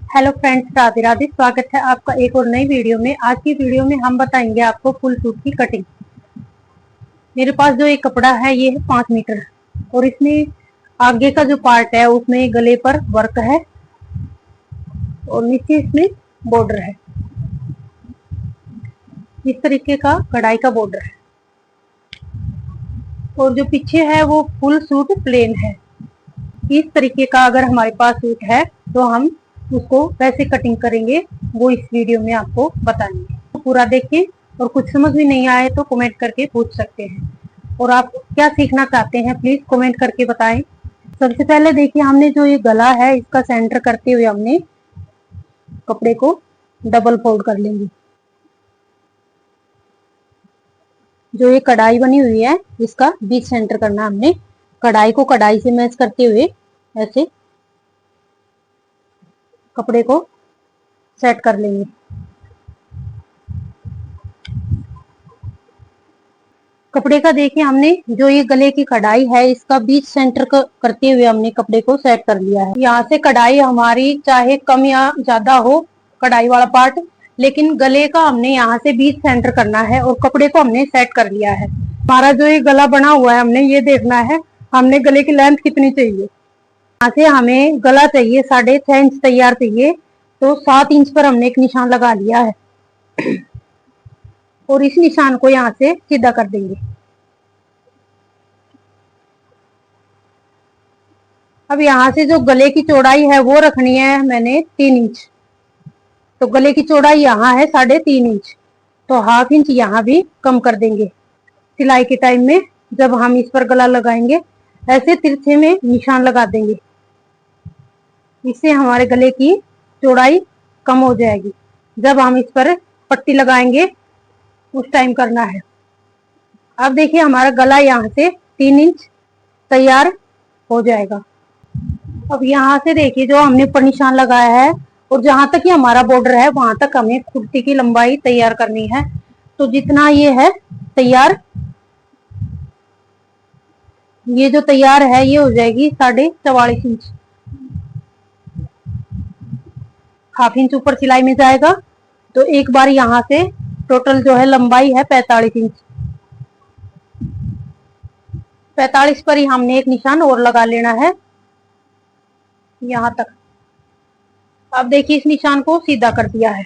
Hello friends, Radhe Radhe. स्वागत है आपका एक और नई वीडियो में। आज की वीडियो में हम बताएंगे आपको फुल सूट की कटिंग। मेरे पास जो ये कपड़ा है ये है 5 मीटर और इसमें आगे का जो पार्ट है उसमें गले पर वर्क है और नीचे इसमें बॉर्डर है। इस तरीके का कढ़ाई का बॉर्डर है और जो पीछे है वो फुल सूट प्लेन है। इस तरीके का अगर हमारे पास सूट है तो हम उसको कैसे कटिंग करेंगे वो इस वीडियो में आपको बताएंगे। तो पूरा देखें और कुछ समझ में नहीं आए तो कमेंट करके पूछ सकते हैं। और आप क्या सीखना चाहते हैं प्लीज कमेंट करके बताएं। सबसे पहले देखिए, हमने जो ये गला है इसका सेंटर करते हुए हमने कपड़े को डबल फोल्ड कर लेंगे। जो ये कढ़ाई बनी हुई है इसका बीच सेंटर करना। हमने कढ़ाई को कढ़ाई से मैच करते हुए ऐसे कपड़े को सेट कर लेंगे। कपड़े का देखिए, हमने जो ये गले की कढ़ाई है इसका बीच सेंटर करते हुए हमने कपड़े को सेट कर लिया है। यहाँ से कढ़ाई हमारी चाहे कम या ज्यादा हो कढ़ाई वाला पार्ट, लेकिन गले का हमने यहाँ से बीच सेंटर करना है और कपड़े को हमने सेट कर लिया है। हमारा जो ये गला बना हुआ है हमने ये देखना है हमने गले की लेंथ कितनी चाहिए। यहाँ से हमें गला चाहिए 6.5 इंच तैयार चाहिए, तो 7 इंच पर हमने एक निशान लगा लिया है और इस निशान को यहाँ से सीधा कर देंगे। अब यहाँ से जो गले की चौड़ाई है वो रखनी है मैंने 3 इंच। तो गले की चौड़ाई यहाँ है 3.5 इंच, तो हाफ इंच यहाँ भी कम कर देंगे। सिलाई के टाइम में जब हम इस पर गला लगाएंगे ऐसे तिरछे में निशान लगा देंगे, इससे हमारे गले की चौड़ाई कम हो जाएगी। जब हम इस पर पट्टी लगाएंगे उस टाइम करना है। अब देखिए हमारा गला यहाँ से 3 इंच तैयार हो जाएगा। अब यहाँ से देखिए जो हमने ऊपर निशान लगाया है और जहां तक ये हमारा बॉर्डर है वहां तक हमें कुर्ती की लंबाई तैयार करनी है। तो जितना ये है तैयार, ये जो तैयार है ये हो जाएगी 44.5 इंच। हाफ इंच ऊपर सिलाई में जाएगा, तो एक बार यहाँ से टोटल जो है लंबाई है 45 इंच। 45 पर ही हमने एक निशान और लगा लेना है यहाँ तक। अब देखिए इस निशान को सीधा कर दिया है।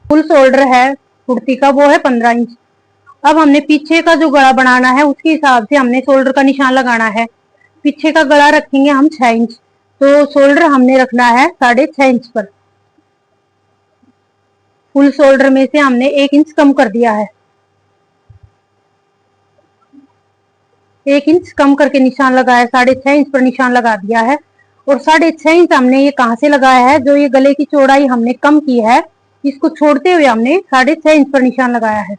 फुल शोल्डर है कुर्ती का वो है 15 इंच। अब हमने पीछे का जो गला बनाना है उसके हिसाब से हमने शोल्डर का निशान लगाना है। पीछे का गला रखेंगे हम 6 इंच, तो शोल्डर हमने रखना है 6.5 इंच पर। फुल शोल्डर में से हमने 1 इंच कम कर दिया है। 1 इंच कम करके निशान लगाया, 6.5 इंच पर निशान लगा दिया है। और 6.5 इंच हमने ये कहां से लगाया है, जो ये गले की चौड़ाई हमने कम की है इसको छोड़ते हुए हमने 6.5 इंच पर निशान लगाया है।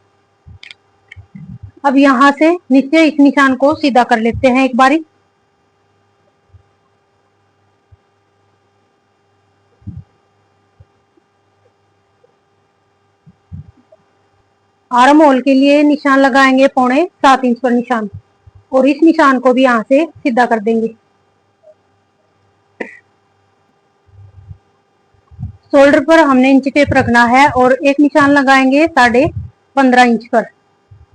अब यहाँ से नीचे इस निशान को सीधा कर लेते हैं एक बारी। आर्म होल के लिए निशान लगाएंगे 6.25 इंच पर निशान और इस निशान को भी यहाँ से सीधा कर देंगे। शोल्डर पर हमने इंच टेप रखना है और एक निशान लगाएंगे 15.5 इंच पर,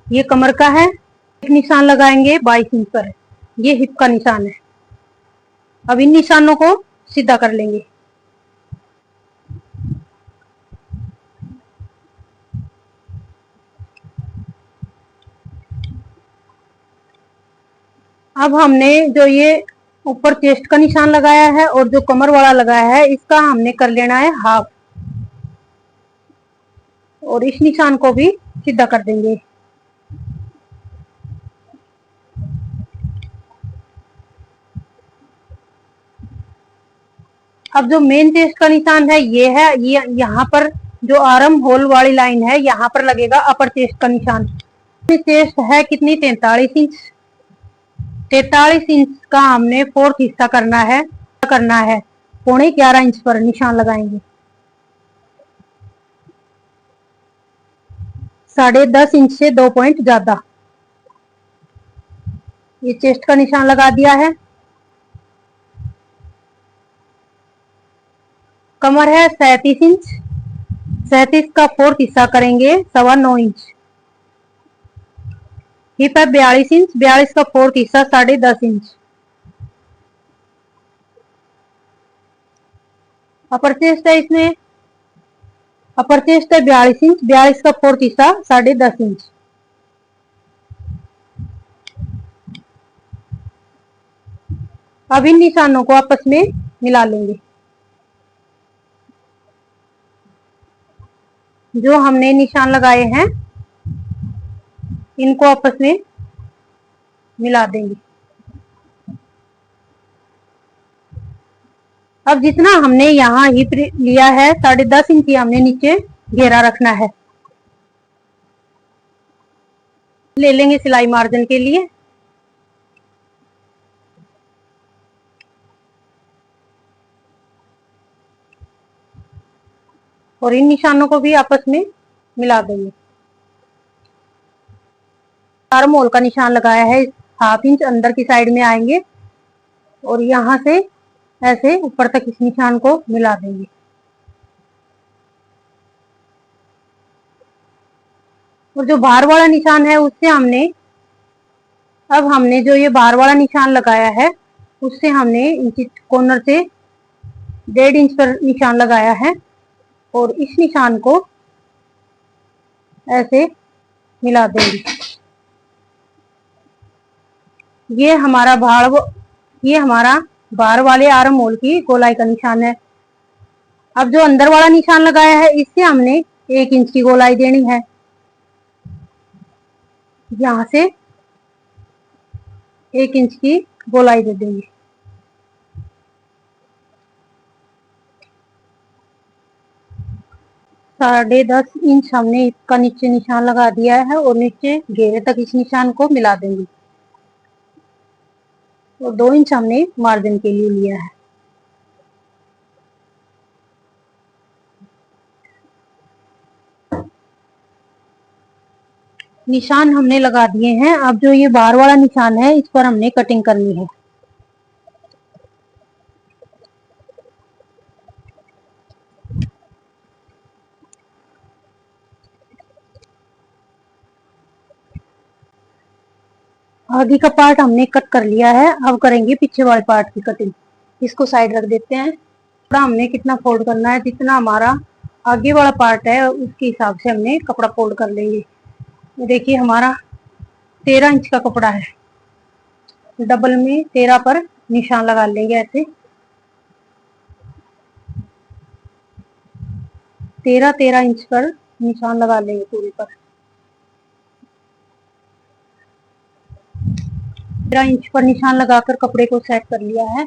ये कमर का है। एक निशान लगाएंगे 22 इंच पर, ये हिप का निशान है। अब इन निशानों को सीधा कर लेंगे। अब हमने जो ये ऊपर चेस्ट का निशान लगाया है और जो कमर वाला लगाया है इसका हमने कर लेना है हाफ और इस निशान को भी सीधा कर देंगे। अब जो मेन चेस्ट का निशान है ये है, ये यहाँ पर जो आर्म होल वाली लाइन है यहाँ पर लगेगा अपर चेस्ट का निशान। चेस्ट है कितनी 43 इंच। 43 इंच का हमने फोर्थ हिस्सा करना है 11.25 इंच पर निशान लगाएंगे। 10.5 इंच से 2 पॉइंट ज्यादा ये चेस्ट का निशान लगा दिया है। कमर है 37 इंच, 37 का 4th हिस्सा करेंगे 9.25 इंच। हिप है 42 इंच, 42 का 4th हिस्सा 10.5 इंच। अपर चेस्ट है इसमें, अपर चेस्ट है 42 इंच, 42 का 4th हिस्सा 10.5 इंच। अब इन निशानों को आपस में मिला लेंगे। जो हमने निशान लगाए हैं इनको आपस में मिला देंगे। अब जितना हमने यहाँ हिप लिया है 10.5 इंच की हमने नीचे घेरा रखना है। ले लेंगे सिलाई मार्जिन के लिए। और इन निशानों को भी आपस में मिला देंगे। आर्म होल का निशान लगाया है, 1/2 इंच अंदर की साइड में आएंगे और यहाँ से ऐसे ऊपर तक इस निशान को मिला देंगे। और जो बाहर वाला निशान है उससे हमने, अब हमने जो ये बाहर वाला निशान लगाया है उससे हमने इंच कॉर्नर से 1.5 इंच पर निशान लगाया है और इस निशान को ऐसे मिला देंगे। ये हमारा बाहर वाले आर्म होल की गोलाई का निशान है। अब जो अंदर वाला निशान लगाया है इससे हमने 1 इंच की गोलाई देनी है। यहाँ से 1 इंच की गोलाई दे देंगे। साढ़े 10 इंच हमने इसका नीचे निशान लगा दिया है और नीचे घेरे तक इस निशान को मिला देंगे। और 2 इंच हमने मार्जिन के लिए लिया है। निशान हमने लगा दिए हैं। अब जो ये बाहर वाला निशान है इस पर हमने कटिंग करनी है। आगे का पार्ट हमने कट कर लिया है, अब करेंगे पीछे वाले पार्ट की कटिंग। इसको साइड रख देते हैं। कपड़ा हमने कितना फोल्ड करना है, जितना हमारा आगे वाला पार्ट है उसके हिसाब से हमने कपड़ा फोल्ड कर लेंगे। देखिए हमारा 13 इंच का कपड़ा है, डबल में 13 पर निशान लगा लेंगे। ऐसे 13 इंच पर निशान लगा लेंगे पूरे पर। 13 इंच पर निशान लगाकर कपड़े को सेट कर लिया है।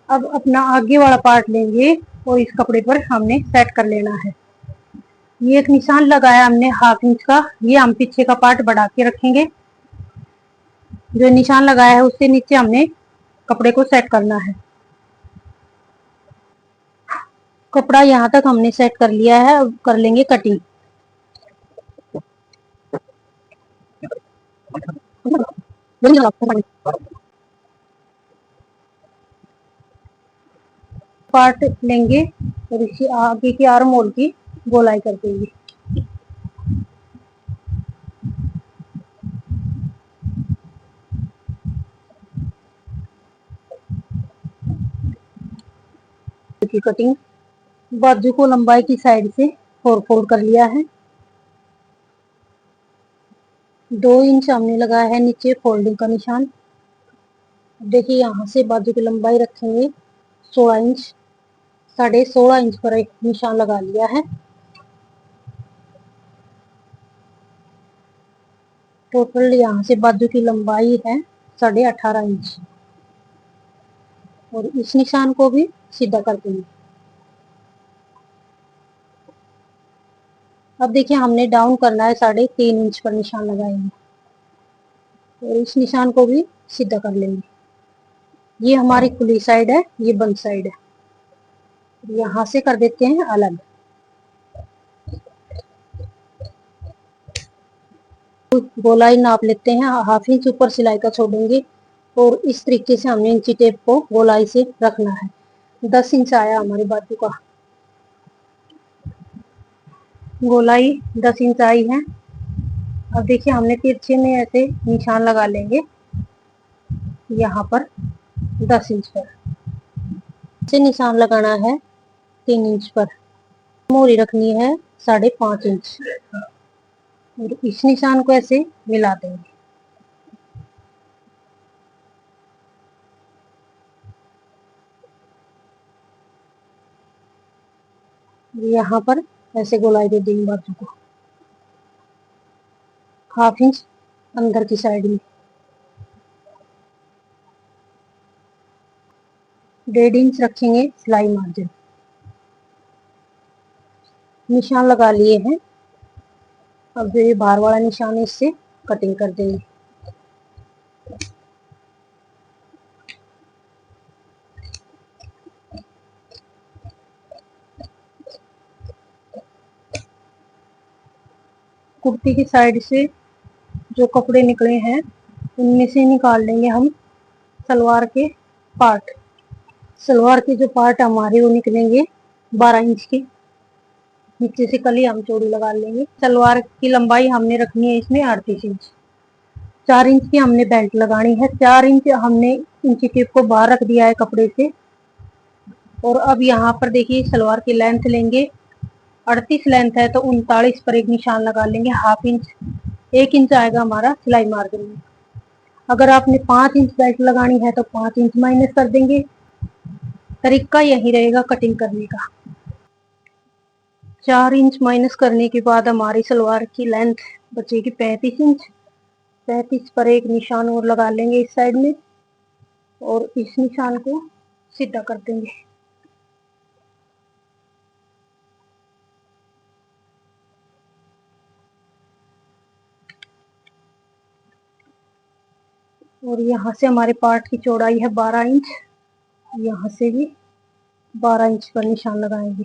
अब अपना आगे वाला पार्ट लेंगे और इस कपड़े पर हमने सेट कर लेना है। ये एक निशान लगाया हमने 1/2 इंच का, ये हम पीछे का पार्ट बढ़ा के रखेंगे। जो निशान लगाया है उससे नीचे हमने कपड़े को सेट करना है। कपड़ा यहाँ तक हमने सेट कर लिया है, अब कर लेंगे कटिंग। पार्ट लेंगे और इसी आगे की आर्म होल की गोलाई कर देंगे। की कटिंग बाजू को लंबाई की साइड से 4 फोल्ड कर लिया है। 2 इंच हमने लगाया है नीचे फोल्डिंग का निशान। देखिए यहाँ से बाजू की लंबाई रखेंगे 16 इंच, 16.5 इंच पर एक निशान लगा लिया है। टोटल यहाँ से बाजू की लंबाई है 18.5 इंच और इस निशान को भी सीधा कर देंगे। अब देखिए हमने डाउन करना है, 3.5 इंच पर निशान लगाएंगे और इस निशान को भी सीधा कर लेंगे। ये हमारी खुली साइड है, ये बंद साइड है। यहाँ से कर देते हैं अलग। गोलाई नाप लेते हैं, 1/2 इंच ऊपर सिलाई का छोड़ेंगे और इस तरीके से हमने इंची टेप को गोलाई से रखना है। 10 इंच आया हमारे बाजू का। गोलाई 10 इंच आई है। अब देखिए हमने तिरछे में ऐसे निशान लगा लेंगे यहाँ पर 10 इंच पर से निशान लगाना है 3 इंच पर। मोहरी रखनी है 5.5 इंच और इस निशान को ऐसे मिला देंगे। यहाँ पर ऐसे गोलाई दे देंगे बाजू को 1/2 इंच अंदर की साइड में, 1.5 इंच रखेंगे सिलाई मार्जिन। निशान लगा लिए हैं। अब जो ये बाहर वाला निशान है इससे कटिंग कर देंगे। कुर्ती की साइड से जो कपड़े निकले हैं उनमें से निकाल लेंगे हम सलवार के पार्ट। सलवार के जो पार्ट हमारे वो निकलेंगे 12 इंच के। नीचे से कली हम चौड़ी लगा लेंगे। सलवार की लंबाई हमने रखनी है इसमें 38 इंच। 4 इंच की हमने बेल्ट लगानी है। 4 इंच हमने इंची टेप को बाहर रख दिया है कपड़े से। और अब यहाँ पर देखिए सलवार की लेंथ लेंगे 38 लेंथ है तो 39 पर एक निशान लगा लेंगे। 1/2 इंच 1 इंच आएगा हमारा सिलाई मार्जिन में। अगर आपने 5 इंच बेल्ट लगानी है तो 5 इंच माइनस कर देंगे। तरीका यही रहेगा कटिंग करने का। 4 इंच माइनस करने के बाद हमारी सलवार की लेंथ बचेगी 35 इंच। 35 पर एक निशान और लगा लेंगे इस साइड में और इस निशान को सीधा कर देंगे। और यहाँ से हमारे पार्ट की चौड़ाई है 12 इंच। यहाँ से भी 12 इंच पर निशान लगाएंगे।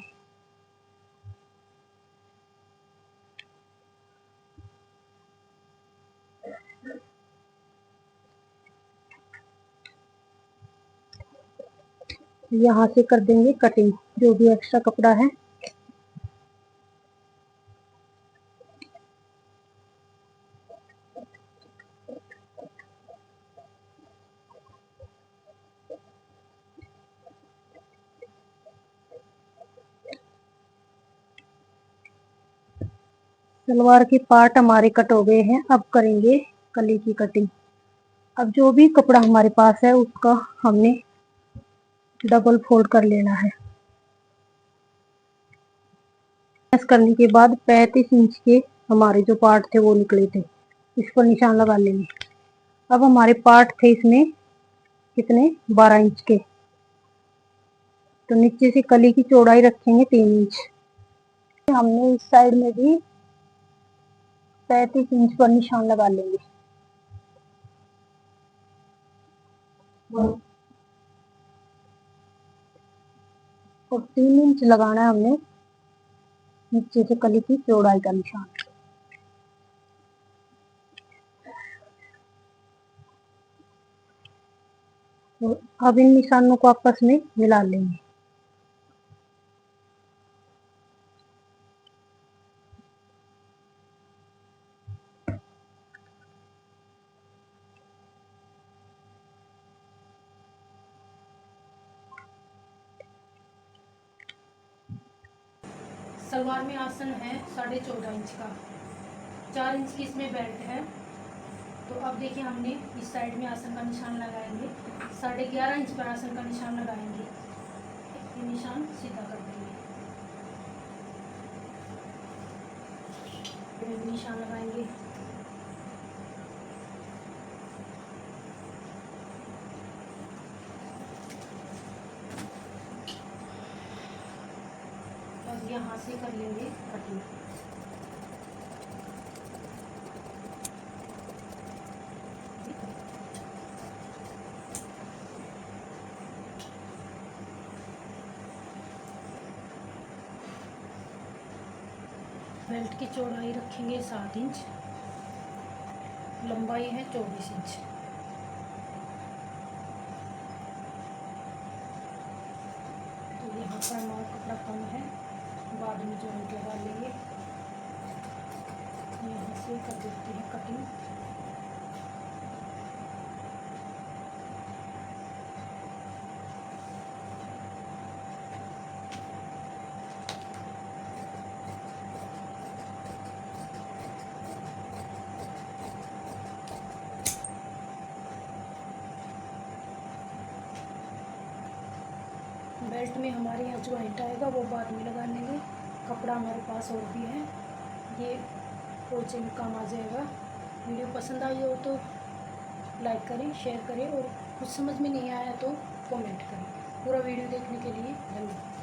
यहाँ से कर देंगे कटिंग जो भी एक्स्ट्रा कपड़ा है। सलवार के पार्ट हमारे कट हो गए हैं। अब करेंगे कली की कटिंग। अब जो भी कपड़ा हमारे पास है उसका हमने डबल फोल्ड कर लेना है। प्रेस करने के बाद 35 इंच के हमारे जो पार्ट थे वो निकले थे, इस पर निशान लगा लेंगे। अब हमारे पार्ट थे इसमें कितने 12 इंच के, तो नीचे से कली की चौड़ाई रखेंगे 3 इंच। हमने इस साइड में भी 35 इंच पर निशान लगा लेंगे। और 3 इंच लगाना है हमने नीचे से कली की चौड़ाई का निशान। तो अब इन निशानों को आपस में मिला लेंगे। सलवार में आसन है 14.5 इंच का। 4 इंच की इसमें बेल्ट है। तो अब देखिए हमने इस साइड में आसन का निशान लगाएंगे। 11.5 इंच पर आसन का निशान लगाएंगे। ये निशान सीधा कर देंगे। फिर निशान लगाएंगे। और यहाँ से कर लेंगे कटिंग। बेल्ट की चौड़ाई रखेंगे 7 इंच, लंबाई है 24 इंच। तो यहाँ पर हमारा कपड़ा कम है, बाद में जॉइंट लगा लेंगे। यहाँ से कर देते हैं कटिंग। बेल्ट में हमारे यहाँ जॉइंट आएगा वो बाद में लगा लेंगे। कपड़ा हमारे पास और भी है, ये पोंचे में काम आ जाएगा। वीडियो पसंद आई हो तो लाइक करें, शेयर करें, और कुछ समझ में नहीं आया तो कमेंट करें। पूरा वीडियो देखने के लिए धन्यवाद।